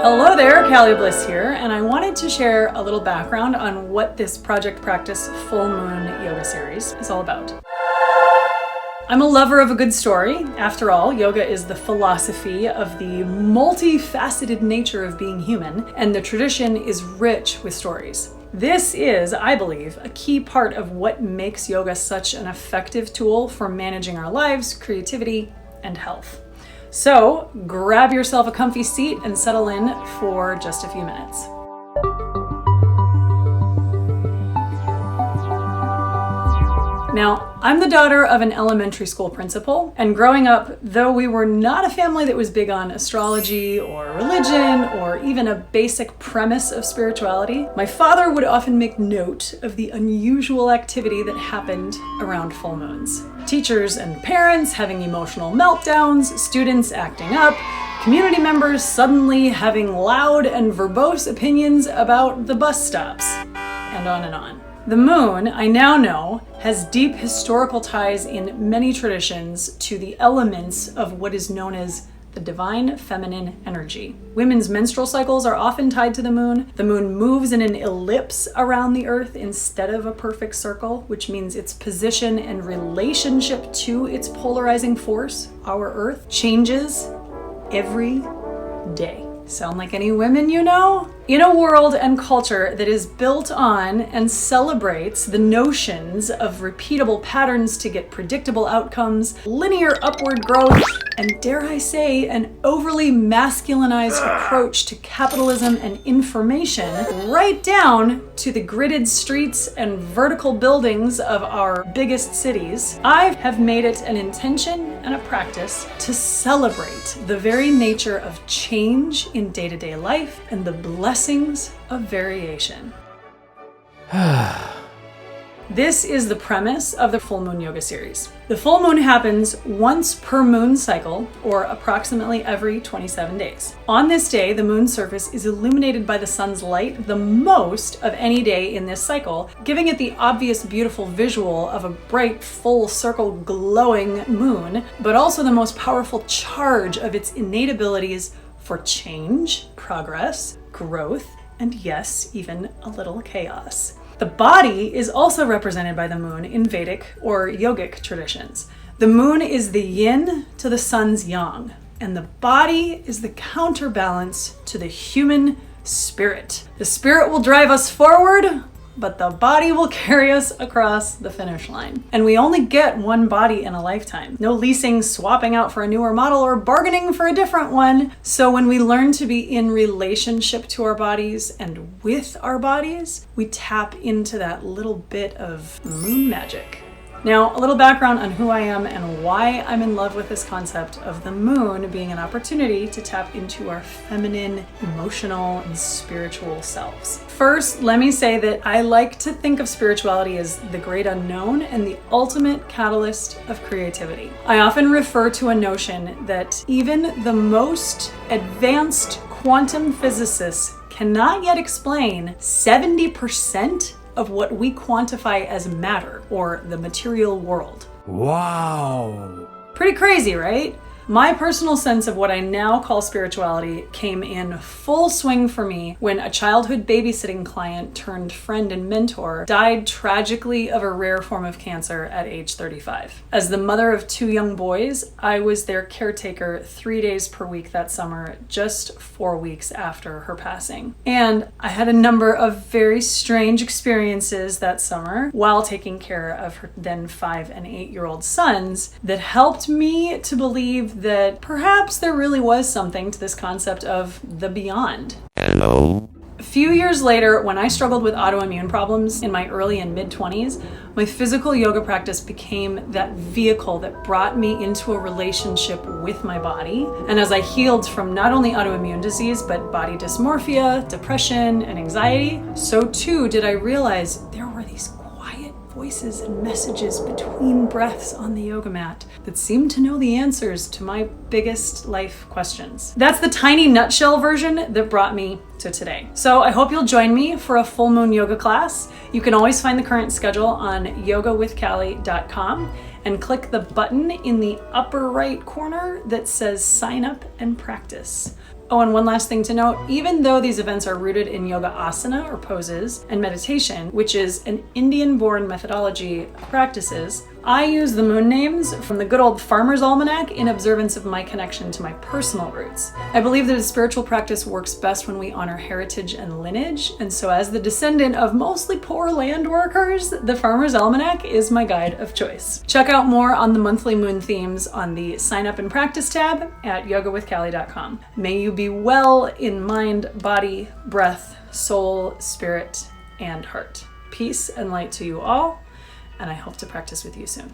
Hello there, Callie Bliss here, and I wanted to share a little background on what this Project Practice Full Moon Yoga series is all about. I'm a lover of a good story. After all, yoga is the philosophy of the multifaceted nature of being human, and the tradition is rich with stories. This is, I believe, a key part of what makes yoga such an effective tool for managing our lives, creativity, and health. So grab yourself a comfy seat and settle in for just a few minutes. Now, I'm the daughter of an elementary school principal, and growing up, though we were not a family that was big on astrology or religion or even a basic premise of spirituality, my father would often make note of the unusual activity that happened around full moons. Teachers and parents having emotional meltdowns, students acting up, community members suddenly having loud and verbose opinions about the bus stops, and on and on. The moon, I now know, has deep historical ties in many traditions to the elements of what is known as the divine feminine energy. Women's menstrual cycles are often tied to the moon. The moon moves in an ellipse around the earth instead of a perfect circle, which means its position and relationship to its polarizing force, our earth, changes every day. Sound like any women you know? In a world and culture that is built on and celebrates the notions of repeatable patterns to get predictable outcomes, linear upward growth, and dare I say, an overly masculinized approach to capitalism and information, right down to the gridded streets and vertical buildings of our biggest cities, I have made it an intention and a practice to celebrate the very nature of change in day-to-day life and the blessings of variation. This is the premise of the Full Moon Yoga series. The full moon happens once per moon cycle, or approximately every 27 days. On this day, the moon's surface is illuminated by the sun's light the most of any day in this cycle, giving it the obvious beautiful visual of a bright, full circle glowing moon, but also the most powerful charge of its innate abilities for change, progress, growth, and yes, even a little chaos. The body is also represented by the moon in Vedic or yogic traditions. The moon is the yin to the sun's yang, and the body is the counterbalance to the human spirit. The spirit will drive us forward, but the body will carry us across the finish line. And we only get one body in a lifetime. No leasing, swapping out for a newer model, or bargaining for a different one. So when we learn to be in relationship to our bodies and with our bodies, we tap into that little bit of moon magic. Now, a little background on who I am and why I'm in love with this concept of the moon being an opportunity to tap into our feminine, emotional, and spiritual selves. First, let me say that I like to think of spirituality as the great unknown and the ultimate catalyst of creativity. I often refer to a notion that even the most advanced quantum physicists cannot yet explain 70% of what we quantify as matter, or the material world. Wow! Pretty crazy, right? My personal sense of what I now call spirituality came in full swing for me when a childhood babysitting client turned friend and mentor died tragically of a rare form of cancer at age 35. As the mother of 2 young boys, I was their caretaker 3 days per week that summer, just 4 weeks after her passing. And I had a number of very strange experiences that summer while taking care of her then 5 and 8-year-old sons that helped me to believe that perhaps there really was something to this concept of the beyond. Hello? A few years later, when I struggled with autoimmune problems in my early and mid-20s, my physical yoga practice became that vehicle that brought me into a relationship with my body. And as I healed from not only autoimmune disease, but body dysmorphia, depression, and anxiety, so too did I realize there were these quiet voices and messages between breaths on the yoga mat that seemed to know the answers to my biggest life questions. That's the tiny nutshell version that brought me to today. So I hope you'll join me for a full moon yoga class. You can always find the current schedule on yogawithcallie.com and click the button in the upper right corner that says sign up and practice. Oh, and one last thing to note, even though these events are rooted in yoga asana or poses and meditation, which is an Indian-born methodology of practices, I use the moon names from the good old Farmer's Almanac in observance of my connection to my personal roots. I believe that a spiritual practice works best when we honor heritage and lineage, and so as the descendant of mostly poor land workers, the Farmer's Almanac is my guide of choice. Check out more on the monthly moon themes on the Sign Up and Practice tab at yogawithcallie.com. May you be well in mind, body, breath, soul, spirit, and heart. Peace and light to you all, and I hope to practice with you soon.